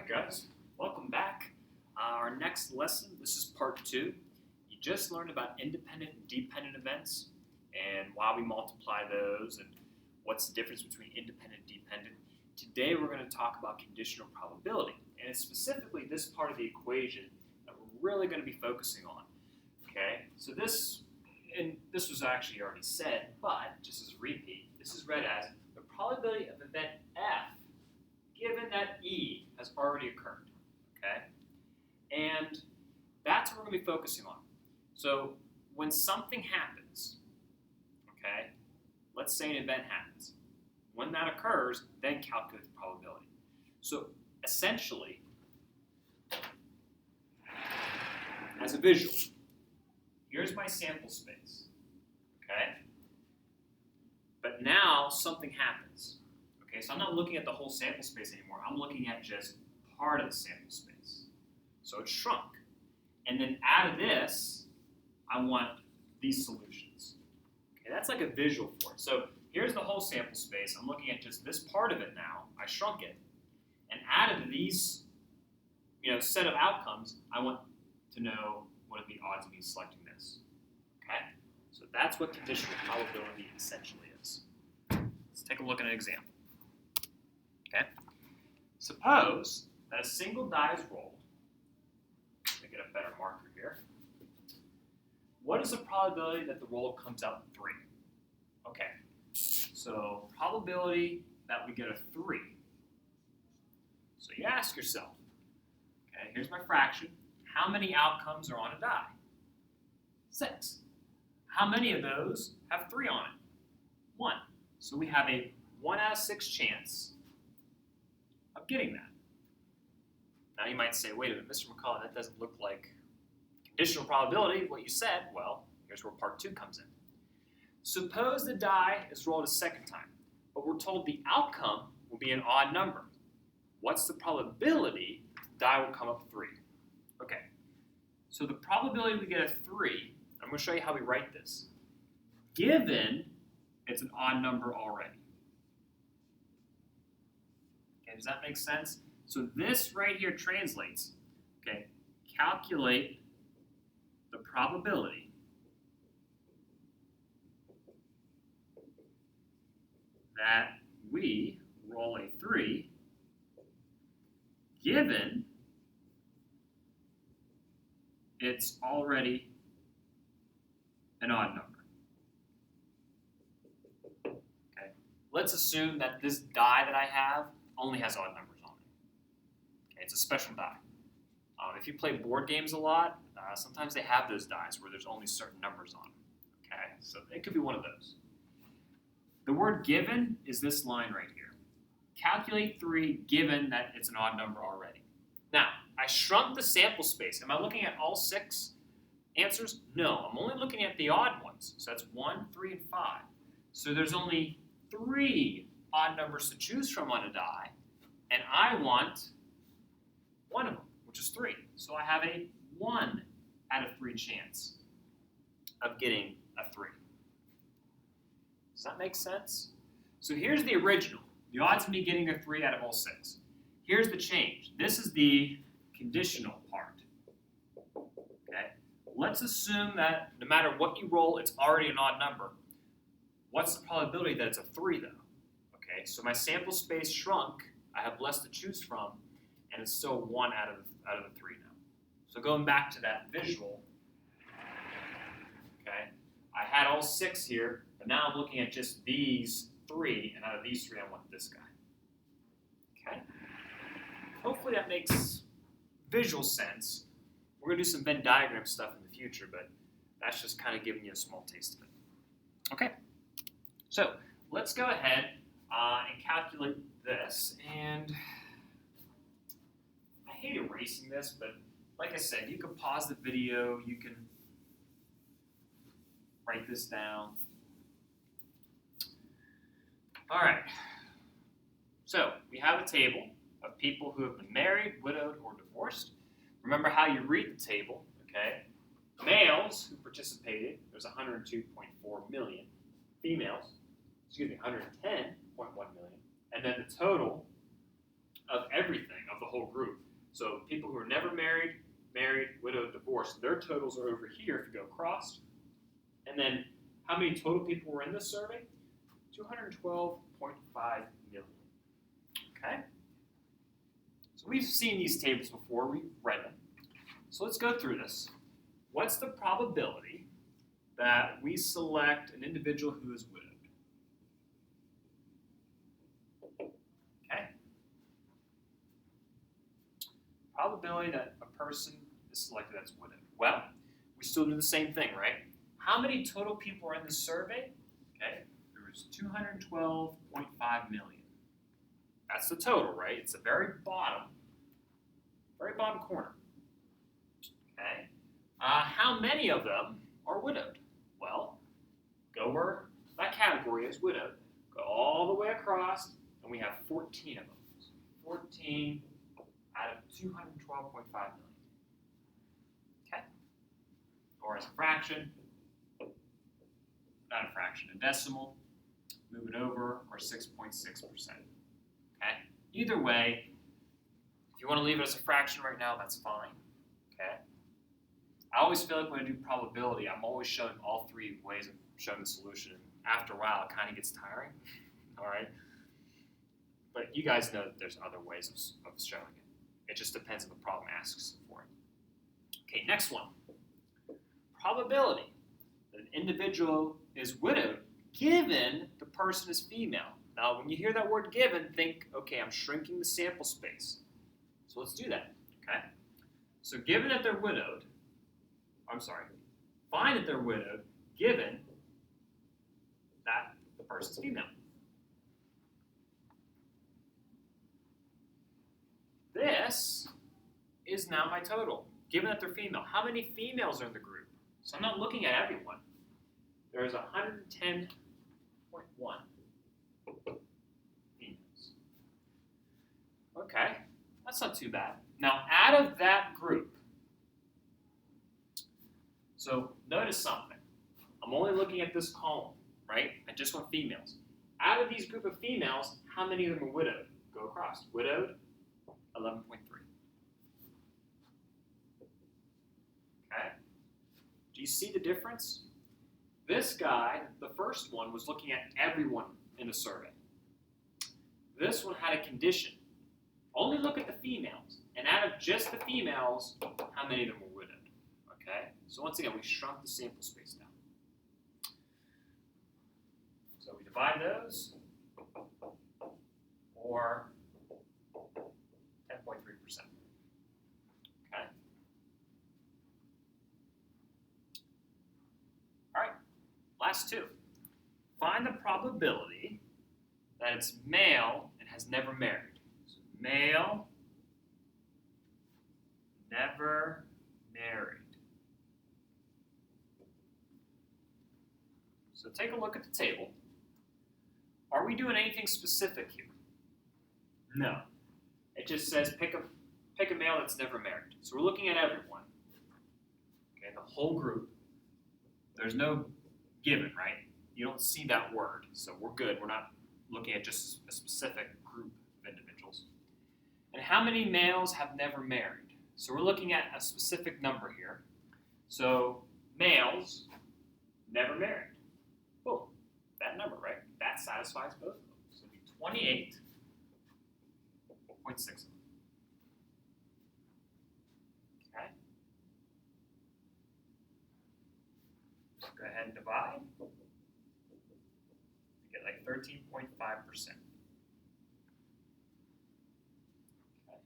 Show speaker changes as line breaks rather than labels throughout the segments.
Alright guys, welcome back. Our next lesson, this is part 2. You just learned about independent and dependent events and why we multiply those and what's the difference between independent and dependent. Today we're going to talk about conditional probability, and it's specifically this part of the equation that we're really going to be focusing on. Okay, so this was actually already said, but just as a repeat, this is read as the probability of event F given that E has already occurred, okay? And that's what we're going to be focusing on. So when something happens, okay, let's say an event happens. When that occurs, then calculate the probability. So essentially, as a visual, here's my sample space, okay? But now something happens. Okay, so I'm not looking at the whole sample space anymore. I'm looking at just part of the sample space. So it's shrunk. And then out of this, I want these solutions. Okay, that's like a visual for it. So here's the whole sample space. I'm looking at just this part of it now. I shrunk it. And out of these, set of outcomes, I want to know what are the odds of me selecting this. Okay? So that's what conditional probability essentially is. Let's take a look at an example. Okay. Suppose that a single die is rolled. Let me get a better marker here. What is the probability that the roll comes out 3? Okay. So probability that we get a 3. So you ask yourself, okay, here's my fraction. How many outcomes are on a die? 6. How many of those have 3 on it? 1. So we have a 1 out of 6 chance of getting that. Now you might say, wait a minute, Mr. McCullough, that doesn't look like conditional probability, what you said. Well, here's where part 2 comes in. Suppose the die is rolled a second time, but we're told the outcome will be an odd number. What's the probability the die will come up 3? Okay, so the probability we get a 3, I'm going to show you how we write this, given it's an odd number already. Okay, does that make sense? So this right here translates, okay, calculate the probability that we roll a 3 given it's already an odd number. Okay, let's assume that this die that I have only has odd numbers on it. Okay, it's a special die. If you play board games a lot, sometimes they have those dies where there's only certain numbers on them. Okay, so it could be one of those. The word given is this line right here. Calculate 3 given that it's an odd number already. Now, I shrunk the sample space. Am I looking at all 6 answers? No, I'm only looking at the odd ones. So that's 1, 3, and 5. So there's only 3 odd numbers to choose from on a die, and I want one of them, which is 3. So I have a 1 out of 3 chance of getting a 3. Does that make sense? So here's the original, the odds of me getting a 3 out of all 6. Here's the change. This is the conditional part. Okay? Let's assume that no matter what you roll, it's already an odd number. What's the probability that it's a 3 though? Okay, so my sample space shrunk, I have less to choose from, and it's still 1 out of the 3 now. So going back to that visual, okay, I had all 6 here, but now I'm looking at just these 3, and out of these 3, I want this guy. Okay? Hopefully that makes visual sense. We're going to do some Venn diagram stuff in the future, but that's just kind of giving you a small taste of it. Okay, so let's go ahead and calculate this. And I hate erasing this, but like I said, you can pause the video, you can write this down. All right, so we have a table of people who have been married, widowed, or divorced. Remember how you read the table, okay? Males who participated, there's 102.4 million. Females, 110.1 million. And then the total of everything, of the whole group. So people who are never married, married, widowed, divorced, their totals are over here if you go across. And then how many total people were in this survey? 212.5 million. Okay? So we've seen these tables before, we've read them. So let's go through this. What's the probability that we select an individual who is widowed? Okay? Probability that a person is selected that's widowed. Well, we still do the same thing, right? How many total people are in this survey? Okay, there was 212.5 million. That's the total, right? It's the very bottom corner. Okay, how many of them are widowed? Well, go where that category is widowed. Go all the way across, and we have 14 of them. So 14 out of 212.5 million. Okay, or as a fraction. Not a fraction, a decimal, move it over, or 6.6%. Okay? Either way, if you want to leave it as a fraction right now, that's fine. Okay? I always feel like when I do probability, I'm always showing all three ways of showing the solution. After a while, it kind of gets tiring. All right? But you guys know that there's other ways of showing it. It just depends on the problem asks for it. Okay, next one. Probability that an individual is widowed given the person is female. Now, when you hear that word given, think, okay, I'm shrinking the sample space. So let's do that, okay? So given that they're widowed, find that they're widowed given that the person's female. This is now my total, given that they're female. How many females are in the group? So I'm not looking at everyone. There's 110.1 females. Okay, that's not too bad. Now, out of that group, so notice something. I'm only looking at this column, right? I just want females. Out of these group of females, how many of them are widowed? Go across. Widowed, 11.3. Okay? Do you see the difference? This guy, the first one, was looking at everyone in the survey. This one had a condition. Only look at the females. And out of just the females, how many of them were widowed? Okay? So once again, we shrunk the sample space down. So we divide those, or 10.3%. Okay? All right. Last two. Find the probability that it's male and has never married. So male, never married. So take a look at the table. Are we doing anything specific here? No. It just says pick a male that's never married. So we're looking at everyone. Okay, the whole group. There's no given, right? You don't see that word, so we're good. We're not looking at just a specific group of individuals. And how many males have never married? So we're looking at a specific number here. So males never married. Boom, that number, right? That satisfies both of them. So it'd be 28.6 of them. Okay. Go ahead and divide. You get like 13.5%. Okay.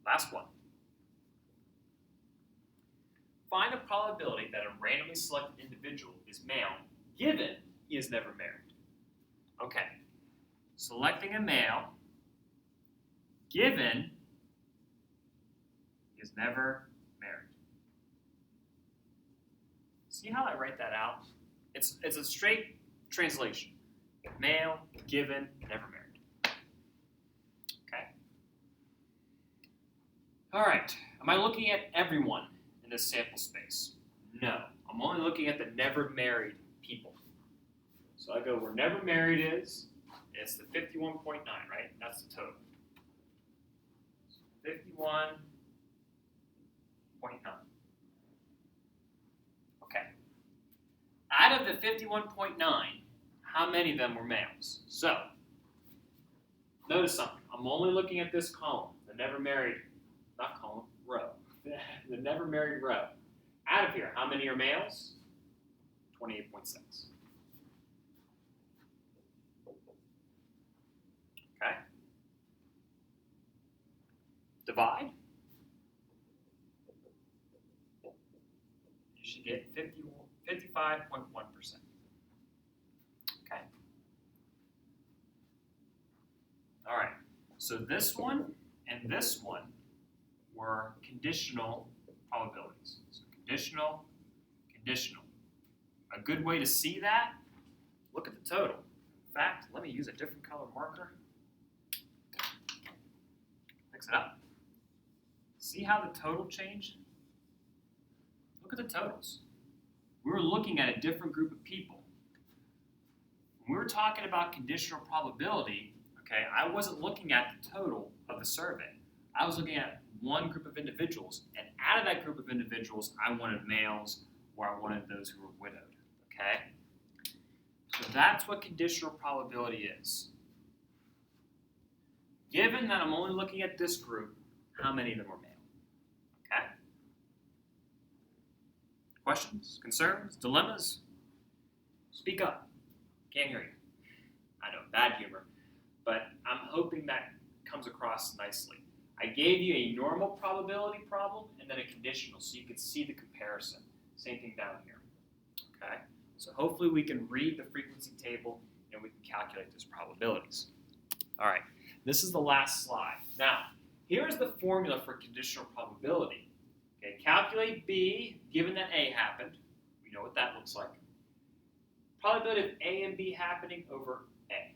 Last one. Find the probability that a randomly selected individual is male given he is never married. Okay. Selecting a male given he is never married. See how I write that out? It's a straight translation. Male, given, never married. Okay. All right. Am I looking at everyone in this sample space? No. I'm only looking at the never married people. So I go where never married is. It's the 51.9, right? That's the total. 51.9. Okay. Out of the 51.9, how many of them were males? So, notice something. I'm only looking at this column, the never married, not column, row. The never married row. Out of here, how many are males? 28.6. Okay. Divide. You should get 55.1%. Okay. All right. So this one and this one were conditional probabilities. So conditional, conditional. A good way to see that, look at the total. In fact, let me use a different color marker. Mix it up. See how the total changed? Look at the totals. We were looking at a different group of people. When we were talking about conditional probability, okay, I wasn't looking at the total of the survey. I was looking at one group of individuals, and out of that group of individuals, I wanted males or I wanted those who were widowed, okay? So that's what conditional probability is. Given that I'm only looking at this group, how many of them are male? Okay? Questions, concerns, dilemmas? Speak up. Can't hear you. I know, bad humor. But I'm hoping that comes across nicely. I gave you a normal probability problem and then a conditional so you can see the comparison. Same thing down here. Okay? So hopefully we can read the frequency table and we can calculate those probabilities. All right. This is the last slide. Now, here's the formula for conditional probability. Okay, calculate B, given that A happened. We know what that looks like. Probability of A and B happening over A.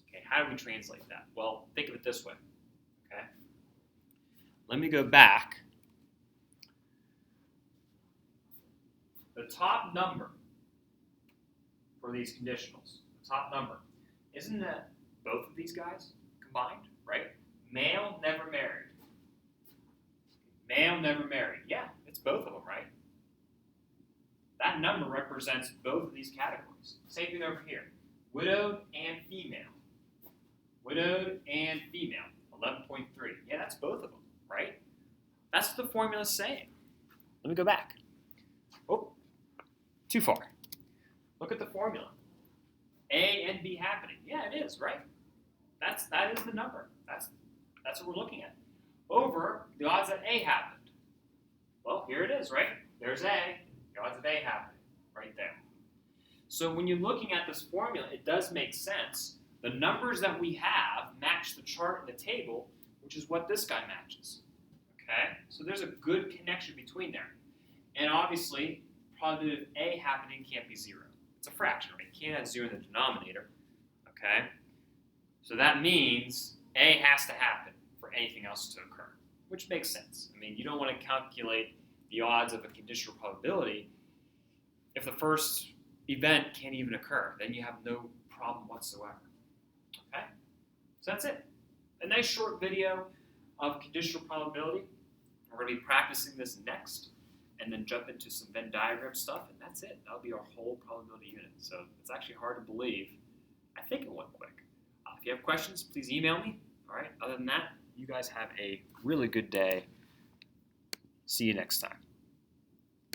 Okay, how do we translate that? Well, think of it this way. Okay, let me go back. The top number for these conditionals, the top number, isn't that both of these guys combined, right? Male, never married. Male, never married. Yeah, it's both of them, right? That number represents both of these categories. Same thing over here. Widowed and female. Widowed and female. 11.3. Yeah, that's both of them, right? That's what the formula's saying. Let me go back. Oh, too far. Look at the formula. A and B happening. Yeah, it is, right? That is the number. That's what we're looking at. Over the odds that A happened. Well, here it is, right? There's A. The odds of A happening. Right there. So when you're looking at this formula, it does make sense. The numbers that we have match the chart in the table, which is what this guy matches. Okay? So there's a good connection between there. And obviously, probability of A happening can't be 0. It's a fraction, right? It can't have 0 in the denominator. Okay? So that means A has to happen for anything else to occur, which makes sense. I mean, you don't want to calculate the odds of a conditional probability if the first event can't even occur. Then you have no problem whatsoever. Okay? So that's it. A nice short video of conditional probability. We're going to be practicing this next and then jump into some Venn diagram stuff, and that's it. That'll be our whole probability unit. So it's actually hard to believe. I think it went quick. If you have questions, please email me. All right? Other than that, you guys have a really good day. See you next time.